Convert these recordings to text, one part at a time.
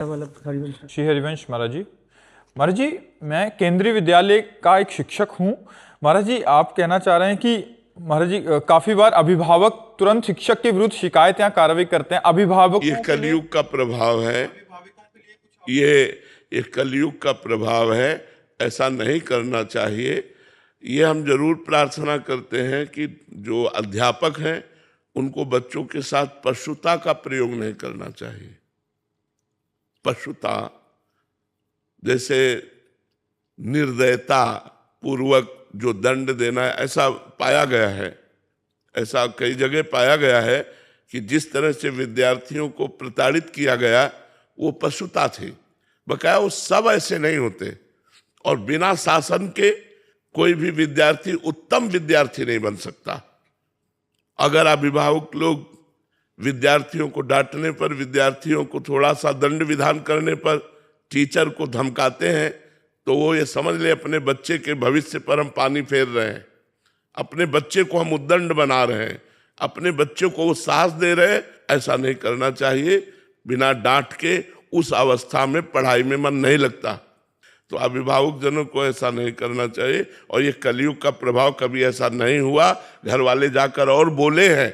श्री हरिवंश महाराज जी। महाराज जी, मैं केंद्रीय विद्यालय का एक शिक्षक हूँ। महाराज जी, आप कहना चाह रहे हैं कि महाराज जी काफी बार अभिभावक तुरंत शिक्षक के विरुद्ध शिकायत या कार्रवाई करते हैं। अभिभावक ये कलयुग का प्रभाव है, ये कलयुग का प्रभाव है। ऐसा नहीं करना चाहिए। ये हम जरूर प्रार्थना करते हैं कि जो अध्यापक हैं उनको बच्चों के साथ पशुता का प्रयोग नहीं करना चाहिए। पशुता जैसे निर्दयता पूर्वक जो दंड देना है, ऐसा पाया गया है, ऐसा कई जगह पाया गया है कि जिस तरह से विद्यार्थियों को प्रताड़ित किया गया वो पशुता थी। बकाया वो सब ऐसे नहीं होते, और बिना शासन के कोई भी विद्यार्थी उत्तम विद्यार्थी नहीं बन सकता। अगर अभिभावक लोग विद्यार्थियों को डांटने पर, विद्यार्थियों को थोड़ा सा दंड विधान करने पर, टीचर को धमकाते हैं, तो वो ये समझ ले अपने बच्चे के भविष्य पर हम पानी फेर रहे हैं, अपने बच्चे को हम उद्दंड बना रहे हैं, अपने बच्चे को वो साहस दे रहे हैं। ऐसा नहीं करना चाहिए। बिना डांट के उस अवस्था में पढ़ाई में मन नहीं लगता, तो अभिभावक जनों को ऐसा नहीं करना चाहिए। और ये कलयुग का प्रभाव, कभी ऐसा नहीं हुआ। घर वाले जाकर और बोले हैं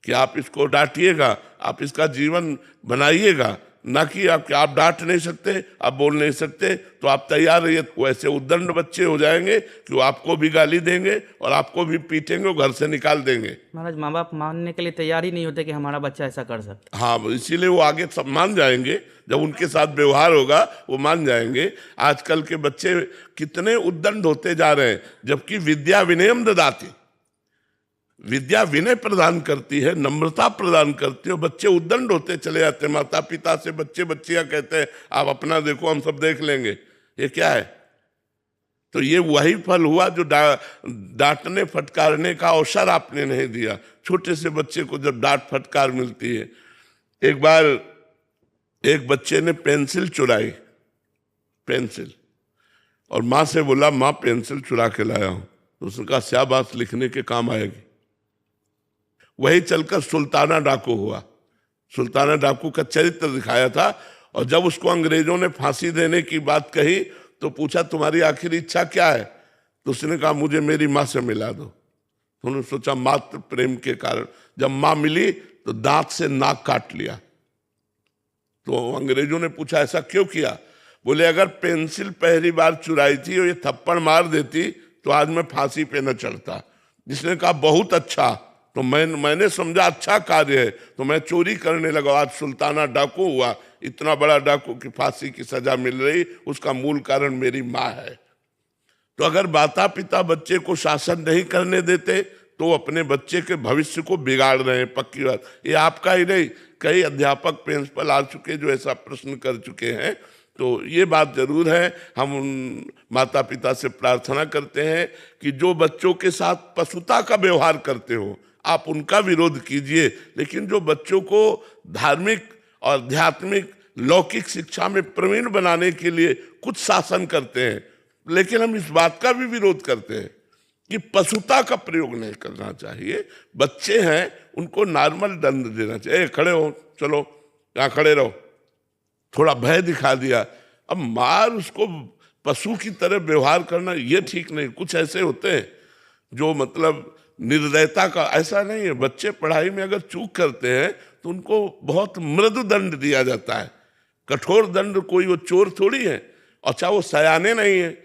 कि आप इसको डांटिएगा, आप इसका जीवन बनाइएगा, ना कि आप डांट नहीं सकते, आप बोल नहीं सकते, तो आप तैयार रहिए। वैसे उद्दंड बच्चे हो जाएंगे कि वो आपको भी गाली देंगे और आपको भी पीटेंगे, घर से निकाल देंगे। महाराज, माँ बाप मानने के लिए तैयार ही नहीं होते कि हमारा बच्चा ऐसा कर सकता। हाँ, इसीलिए वो आगे सब मान जाएंगे। जब उनके साथ व्यवहार होगा वो मान जाएंगे। आजकल के बच्चे कितने उद्दंड होते जा रहे हैं, जबकि विद्या विनयम ददाति, विद्या विनय प्रदान करती है, नम्रता प्रदान करती है। बच्चे उद्दंड होते चले जाते हैं। माता पिता से बच्चे बच्चियां कहते हैं आप अपना देखो, हम सब देख लेंगे। ये क्या है? तो ये वही फल हुआ जो डांटने फटकारने का अवसर आपने नहीं दिया। छोटे से बच्चे को जब डांट फटकार मिलती है। एक बार एक बच्चे ने पेंसिल चुराई, पेंसिल, और माँ से बोला माँ पेंसिल चुरा के लाया हूं। तो उसने कहा शाबाश, लिखने के काम आएगी। वही चलकर सुल्ताना डाकू हुआ। सुल्ताना डाकू का चरित्र दिखाया था, और जब उसको अंग्रेजों ने फांसी देने की बात कही तो पूछा तुम्हारी आखिरी इच्छा क्या है? तो उसने कहा मुझे मेरी माँ से मिला दो। तो उन्होंने सोचा मात्र प्रेम के कारण। जब माँ मिली तो दांत से नाक काट लिया। तो अंग्रेजों ने पूछा ऐसा क्यों किया? बोले अगर पेंसिल पहली बार चुराई थी और ये थप्पड़ मार देती तो आज मैं फांसी पे न चढ़ता। जिसने कहा बहुत अच्छा, तो मैंने समझा अच्छा कार्य है, तो मैं चोरी करने लगा। आज सुल्ताना डाकू हुआ, इतना बड़ा डाकू की फांसी की सजा मिल रही, उसका मूल कारण मेरी माँ है। तो अगर माता पिता बच्चे को शासन नहीं करने देते तो अपने बच्चे के भविष्य को बिगाड़ रहे हैं। पक्की बात। ये आपका ही नहीं, कई अध्यापक प्रिंसिपल आ चुके जो ऐसा प्रश्न कर चुके हैं। तो ये बात जरूर है, हम उन माता पिता से प्रार्थना करते हैं कि जो बच्चों के साथ पशुता का व्यवहार करते हो आप उनका विरोध कीजिए, लेकिन जो बच्चों को धार्मिक और आध्यात्मिक लौकिक शिक्षा में प्रवीण बनाने के लिए कुछ शासन करते हैं, लेकिन हम इस बात का भी विरोध करते हैं कि पशुता का प्रयोग नहीं करना चाहिए। बच्चे हैं, उनको नॉर्मल दंड देना चाहिए। खड़े हो, चलो यहाँ खड़े रहो, थोड़ा भय दिखा दिया, अब मार उसको पशु की तरह व्यवहार करना ये ठीक नहीं। कुछ ऐसे होते हैं जो मतलब निर्दयता का, ऐसा नहीं है। बच्चे पढ़ाई में अगर चूक करते हैं तो उनको बहुत मृदु दंड दिया जाता है, कठोर दंड। कोई वो चोर थोड़ी है। अच्छा, वो सयाने नहीं है।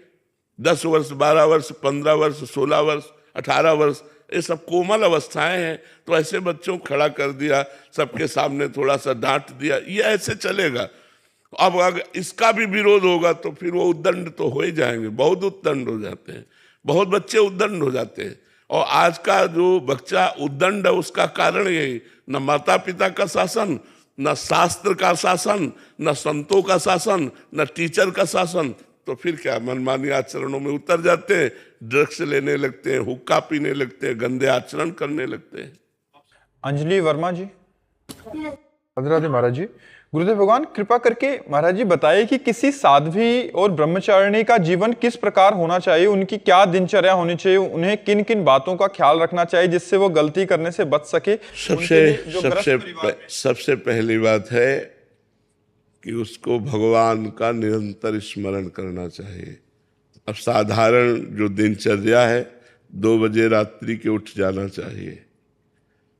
10 वर्ष, 12 वर्ष, 15 वर्ष, 16 वर्ष, 18 वर्ष, ये सब कोमल अवस्थाएं हैं। तो ऐसे बच्चों को खड़ा कर दिया, सबके सामने थोड़ा सा डांट दिया, ये ऐसे चलेगा। अब अगर इसका भी विरोध होगा तो फिर वो उद्दंड तो हो ही जाएंगे। बहुत उद्दंड हो जाते हैं, बहुत बच्चे उद्दंड हो जाते हैं। और आज का जो बच्चा उद्दंड है उसका कारण यही, न माता पिता का शासन, न शास्त्र का शासन, न संतों का शासन, न टीचर का शासन। तो फिर क्या, मनमानी आचरणों में उतर जाते हैं, ड्रग्स लेने लगते हैं, हुक्का पीने लगते हैं, गंदे आचरण करने लगते हैं। अंजलि वर्मा जी। राधे राधे महाराज जी। गुरुदेव भगवान कृपा करके महाराज जी बताइए कि किसी साध्वी और ब्रह्मचारिणी का जीवन किस प्रकार होना चाहिए, उनकी क्या दिनचर्या होनी चाहिए, उन्हें किन किन बातों का ख्याल रखना चाहिए जिससे वो गलती करने से बच सके। सबसे पहली बात है कि उसको भगवान का निरंतर स्मरण करना चाहिए। अब साधारण जो दिनचर्या है, 2 बजे रात्रि के उठ जाना चाहिए,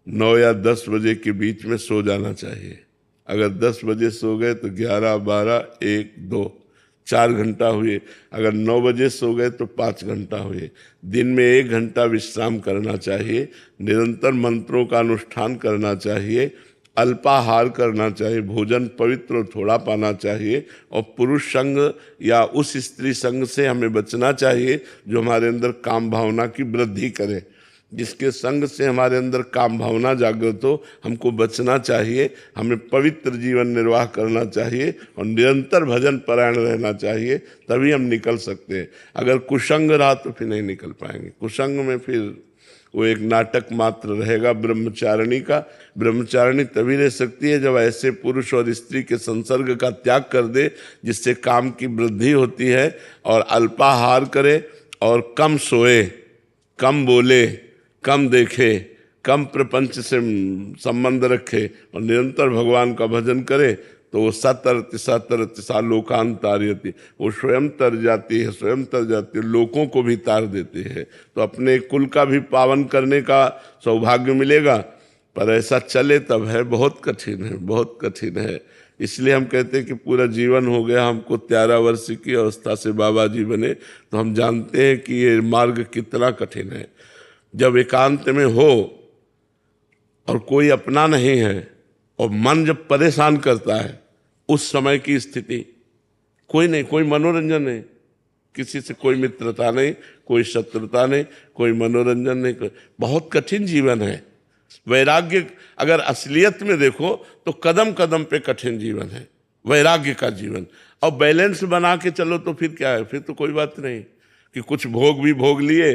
9 या 10 बजे के बीच में सो जाना चाहिए। अगर 10 बजे सो गए तो 11, 12, 1, 2, 4 घंटा हुए। अगर 9 बजे सो गए तो 5 घंटा हुए। दिन में 1 घंटा विश्राम करना चाहिए। निरंतर मंत्रों का अनुष्ठान करना चाहिए। अल्पाहार करना चाहिए। भोजन पवित्र और थोड़ा पाना चाहिए। और पुरुष संग या उस स्त्री संग से हमें बचना चाहिए जो हमारे अंदर काम भावना की वृद्धि करे। जिसके संग से हमारे अंदर काम भावना जागृत हो, हमको बचना चाहिए। हमें पवित्र जीवन निर्वाह करना चाहिए और निरंतर भजन परायण रहना चाहिए, तभी हम निकल सकते हैं। अगर कुसंग रहा तो फिर नहीं निकल पाएंगे। कुसंग में फिर वो एक नाटक मात्र रहेगा ब्रह्मचारिणी का। ब्रह्मचारिणी तभी रह सकती है जब ऐसे पुरुष और स्त्री के संसर्ग का त्याग कर दे जिससे काम की वृद्धि होती है, और अल्पाहार करे और कम सोए, कम बोले, कम देखे, कम प्रपंच से संबंध रखे और निरंतर भगवान का भजन करे, तो वो सतरतिसा लोकांतार्यति, वो स्वयं तर जाती है, स्वयं तर जाती है, लोगों को भी तार देती है। तो अपने कुल का भी पावन करने का सौभाग्य मिलेगा। पर ऐसा चले तब है, बहुत कठिन है, बहुत कठिन है। इसलिए हम कहते हैं कि पूरा जीवन हो गया हमको 13 वर्ष की अवस्था से बाबा जी बने, तो हम जानते हैं कि ये मार्ग कितना कठिन है। जब एकांत में हो और कोई अपना नहीं है और मन जब परेशान करता है, उस समय की स्थिति कोई नहीं, कोई मनोरंजन नहीं, किसी से कोई मित्रता नहीं, कोई शत्रुता नहीं, कोई मनोरंजन नहीं, बहुत कठिन जीवन है। वैराग्य अगर असलियत में देखो तो कदम कदम पे कठिन जीवन है वैराग्य का जीवन। और बैलेंस बना के चलो तो फिर क्या है, फिर तो कोई बात नहीं कि कुछ भोग भी भोग लिए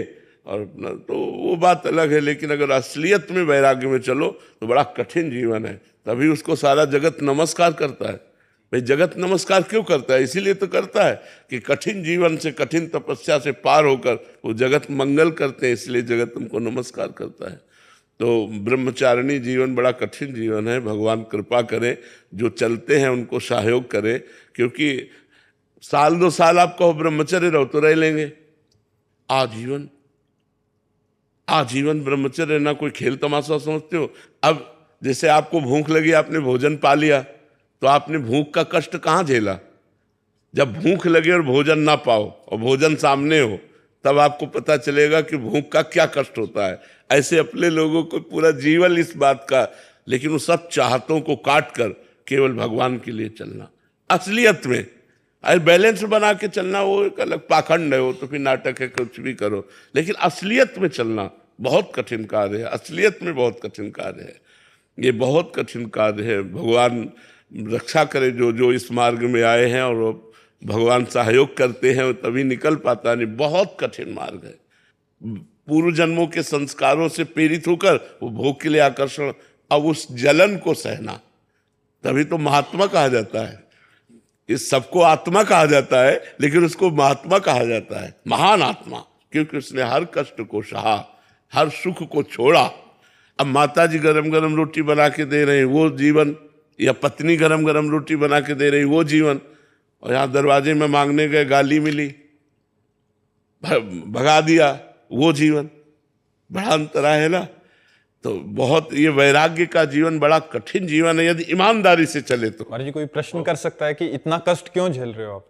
और तो वो बात अलग है। लेकिन अगर असलियत में वैराग्य में चलो तो बड़ा कठिन जीवन है। तभी उसको सारा जगत नमस्कार करता है। भाई जगत नमस्कार क्यों करता है? इसीलिए तो करता है कि कठिन जीवन से, कठिन तपस्या से पार होकर वो जगत मंगल करते हैं, इसलिए जगत तुमको नमस्कार करता है। तो ब्रह्मचारिणी जीवन बड़ा कठिन जीवन है। भगवान कृपा करें, जो चलते हैं उनको सहयोग करें, क्योंकि साल 2 साल आप कहो ब्रह्मचर्य रहो तो रह लेंगे। आजीवन आजीवन ब्रह्मचर्य रहना कोई खेल तमाशा समझते हो? अब जैसे आपको भूख लगी, आपने भोजन पा लिया, तो आपने भूख का कष्ट कहाँ झेला? जब भूख लगे और भोजन ना पाओ और भोजन सामने हो, तब आपको पता चलेगा कि भूख का क्या कष्ट होता है। ऐसे अपने लोगों को पूरा जीवन इस बात का, लेकिन उन सब चाहतों को काट कर केवल भगवान के लिए चलना असलियत में। अरे बैलेंस बना के चलना वो एक अलग पाखंड है, वो तो फिर नाटक है, कुछ भी करो। लेकिन असलियत में चलना बहुत कठिन कार्य है। असलियत में बहुत कठिन कार्य है, ये बहुत कठिन कार्य है। भगवान रक्षा करे जो जो इस मार्ग में आए हैं, और भगवान सहयोग करते हैं तभी निकल पाता। नहीं, बहुत कठिन मार्ग है। पूर्व जन्मों के संस्कारों से प्रेरित होकर वो भोग के लिए आकर्षण, अब उस जलन को सहना, तभी तो महात्मा कहा जाता है। इस सबको आत्मा कहा जाता है, लेकिन उसको महात्मा कहा जाता है, महान आत्मा, क्योंकि उसने हर कष्ट को सहा, हर सुख को छोड़ा। अब माता जी गरम गरम रोटी बना के दे रहे हैं वो जीवन, या पत्नी गरम गरम रोटी बना के दे रही वो जीवन, और यहाँ दरवाजे में मांगने गए गाली मिली, भगा दिया वो जीवन। बड़ा अंतरा है ना। तो बहुत ये वैराग्य का जीवन बड़ा कठिन जीवन है, यदि ईमानदारी से चले तो। महाराज जी कोई प्रश्न कर सकता है कि इतना कष्ट क्यों झेल रहे हो आप?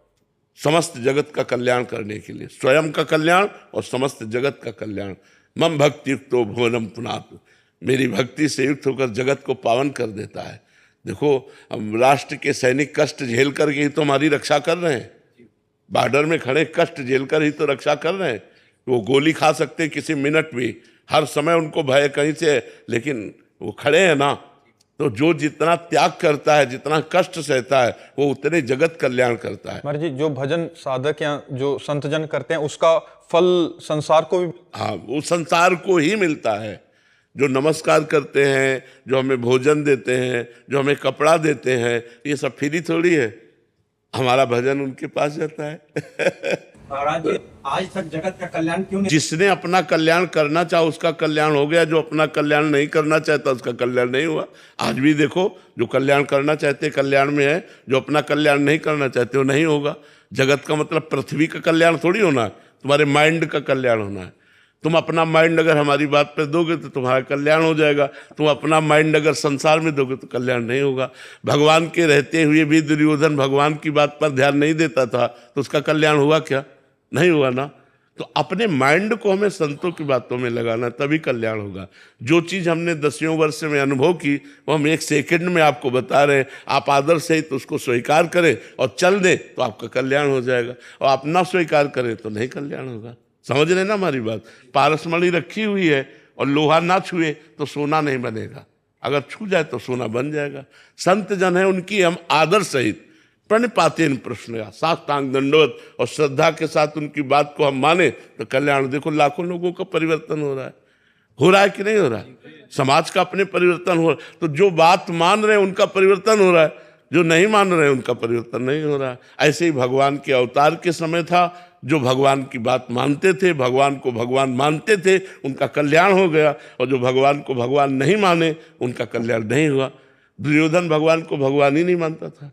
समस्त जगत का कल्याण करने के लिए, स्वयं का कल्याण और समस्त जगत का कल्याण। मम भक्ति युक्तो भुवनम पुनातु, मेरी भक्ति से युक्त होकर जगत को पावन कर देता है। देखो, हम राष्ट्र के सैनिक कष्ट झेल करके ही तो हमारी रक्षा कर रहे हैं। बॉर्डर में खड़े कष्ट झेल कर ही तो रक्षा कर रहे हैं। वो गोली खा सकते हैं किसी मिनट भी, हर समय उनको भय कहीं से, लेकिन वो खड़े हैं ना। तो जो जितना त्याग करता है, जितना कष्ट सहता है, वो उतने जगत कल्याण करता है। महाराज जी जो भजन साधक या जो संत जन करते हैं उसका फल संसार को भी, हाँ, वो संसार को ही मिलता है। जो नमस्कार करते हैं, जो हमें भोजन देते हैं, जो हमें कपड़ा देते हैं, ये सब फ्री थोड़ी है। हमारा भजन उनके पास जाता है। महाराज जी, आज तक जगत का कल्याण क्यों नहीं? जिसने अपना कल्याण करना चाहा उसका कल्याण हो गया, जो अपना कल्याण नहीं करना चाहता उसका कल्याण नहीं हुआ। आज भी देखो, जो कल्याण करना चाहते कल्याण में है, जो अपना कल्याण नहीं करना चाहते वो नहीं होगा। जगत का मतलब पृथ्वी का कल्याण थोड़ी होना है, तुम्हारे माइंड का कल्याण होना है। तुम अपना माइंड अगर हमारी बात पर दोगे तो तुम्हारा कल्याण हो जाएगा, तुम अपना माइंड अगर संसार में दोगे तो कल्याण नहीं होगा। भगवान के रहते हुए भी दुर्योधन भगवान की बात पर ध्यान नहीं देता था, तो उसका कल्याण हुआ क्या? नहीं हुआ ना। तो अपने माइंड को हमें संतों की बातों में लगाना, तभी कल्याण होगा। जो चीज़ हमने 10 वर्ष में अनुभव की वो हम 1 सेकंड में आपको बता रहे हैं। आप आदर सहित उसको स्वीकार करें और चल दें तो आपका कल्याण हो जाएगा, और आप ना स्वीकार करें तो नहीं कल्याण होगा। समझ रहे ना हमारी बात? पारसमणि रखी हुई है और लोहा ना छुए तो सोना नहीं बनेगा, अगर छू जाए तो सोना बन जाएगा। संत जन है, उनकी हम आदर सहित प्रणिपातेन प्रश्न, साष्टांग दंडवत और श्रद्धा के साथ उनकी बात को हम माने तो कल्याण। देखो लाखों लोगों का परिवर्तन हो रहा है कि नहीं हो रहा है? समाज का अपने परिवर्तन हो रहा है। तो जो बात मान रहे हैं उनका परिवर्तन हो रहा है, जो नहीं मान रहे हैं उनका परिवर्तन नहीं हो रहा है। ऐसे ही भगवान के अवतार के समय था, जो भगवान की बात मानते थे, भगवान को भगवान मानते थे, उनका कल्याण हो गया, और जो भगवान को भगवान नहीं माने उनका कल्याण नहीं हुआ। दुर्योधन भगवान को भगवान ही नहीं मानता था,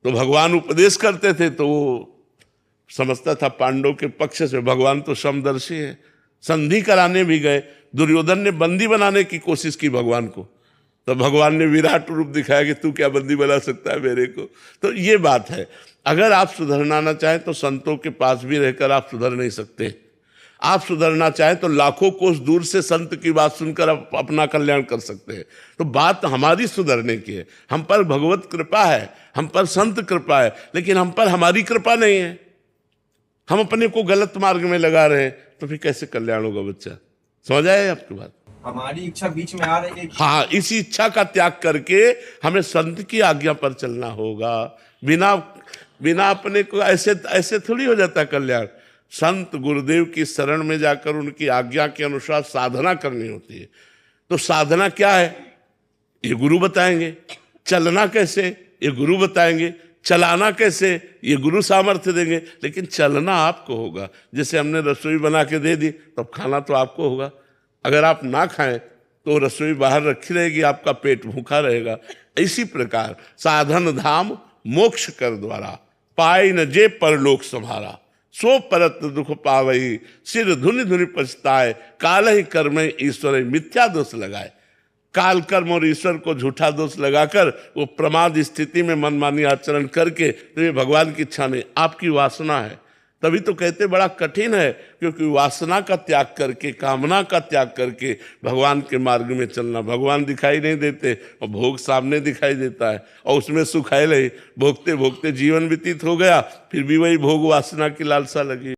तो भगवान उपदेश करते थे तो वो समझता था पांडव के पक्ष से, भगवान तो समदर्शी है। संधि कराने भी गए, दुर्योधन ने बंदी बनाने की कोशिश की भगवान को, तो भगवान ने विराट रूप दिखाया कि तू क्या बंदी बना सकता है मेरे को। तो ये बात है, अगर आप सुधरना चाहें तो संतों के पास भी रहकर आप सुधर नहीं सकते। आप सुधरना चाहें तो लाखों कोस दूर से संत की बात सुनकर आप अपना कल्याण कर सकते हैं। तो बात हमारी सुधरने की है, हम पर भगवत कृपा है, हम पर संत कृपा है, लेकिन हम पर हमारी कृपा नहीं है। हम अपने को गलत मार्ग में लगा रहे हैं, तो फिर कैसे कल्याण होगा बच्चा? समझ आए आपकी बात? हमारी इच्छा बीच में आ रही है। हाँ, इसी इच्छा का त्याग करके हमें संत की आज्ञा पर चलना होगा। बिना अपने को ऐसे थोड़ी हो जाता कल्याण। संत गुरुदेव की शरण में जाकर उनकी आज्ञा के अनुसार साधना करनी होती है। तो साधना क्या है ये गुरु बताएंगे, चलना कैसे ये गुरु बताएंगे, चलाना कैसे ये गुरु सामर्थ्य देंगे, लेकिन चलना आपको होगा। जैसे हमने रसोई बना के दे दी, तब खाना तो आपको होगा। अगर आप ना खाएं तो रसोई बाहर रखी रहेगी, आपका पेट भूखा रहेगा। इसी प्रकार साधन धाम मोक्ष कर द्वारा, पाई न जे परलोक संभारा, सो परत दुख पावई, सिर धुनि धुनि पछताए, काल ही कर्म ईश्वर मिथ्या दोष लगाए। काल कर्म और ईश्वर को झूठा दोष लगाकर वो प्रमाद स्थिति में मनमानी आचरण करके, तो ये भगवान की इच्छा नहीं, आपकी वासना है। तभी तो कहते बड़ा कठिन है, क्योंकि वासना का त्याग करके, कामना का त्याग करके भगवान के मार्ग में चलना। भगवान दिखाई नहीं देते और भोग सामने दिखाई देता है, और उसमें सुख है नहीं। भोगते भोगते जीवन व्यतीत हो गया, फिर भी वही भोग वासना की लालसा लगी।